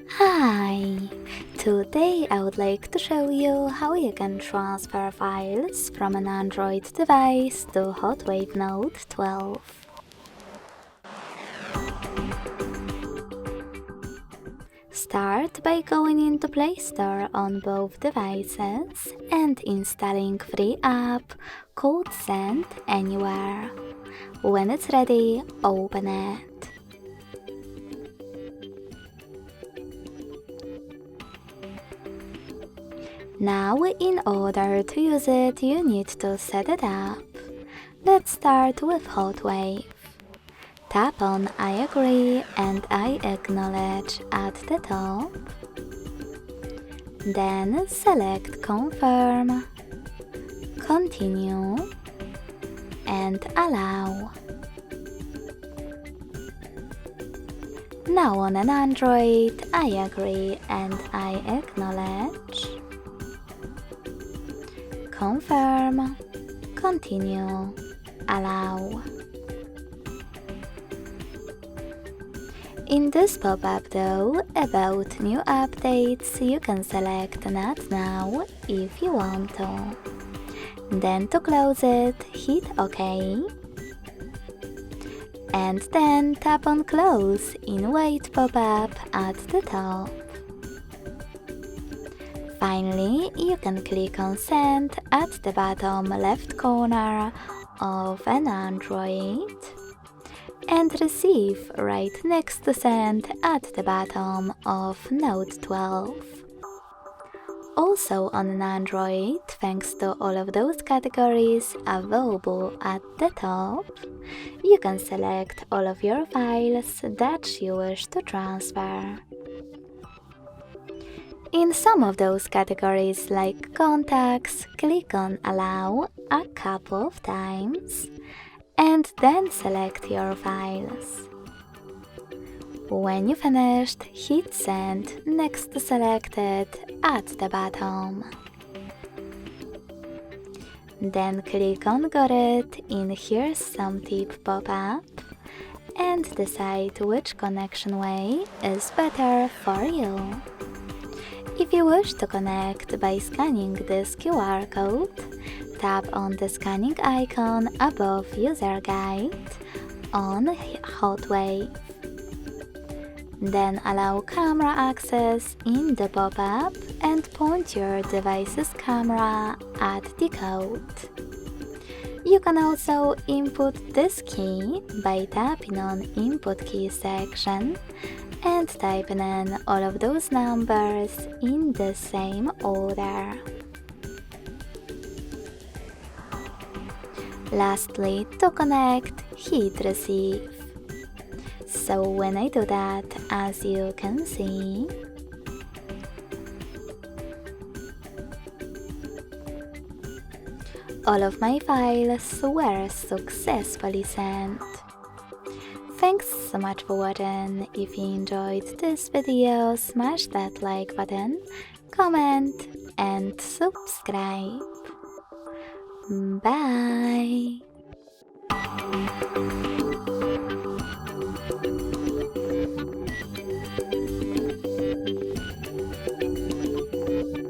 Hi! Today I would like to show you how you can transfer files from an Android device to HOTWAV Note 12. Start by going into Play Store on both devices and installing free app called Send Anywhere. When it's ready, open it. Now, in order to use it, you need to set it up. Let's start with HotWave. Tap on I agree and I acknowledge at the top. Then select Confirm, Continue, and Allow. Now on an Android, I agree and I acknowledge. Confirm, Continue, Allow. In this pop-up though, about new updates, you can select Not Now if you want to. Then to close it, hit OK. And then tap on Close in Wait pop-up at the top. Finally, you can click on Send at the bottom left corner of an Android and Receive right next to Send at the bottom of Note 12. Also on an Android, thanks to all of those categories available at the top, you can select all of your files that you wish to transfer. In some of those categories, like Contacts, click on Allow a couple of times and then select your files. When you finished, hit Send next to Selected at the bottom. Then click on Got It in Here's Some Tip pop-up and decide which connection way is better for you. If you wish to connect by scanning this QR code, tap on the scanning icon above User Guide on HotWave. Then allow camera access in the pop-up and point your device's camera at the code. You can also input this key by tapping on Input Key section and typing in all of those numbers in the same order. Lastly, to connect, hit Receive. So when I do that, as you can see, all of my files were successfully sent. Thanks so much for watching. If you enjoyed this video, smash that like button, comment and subscribe. Bye!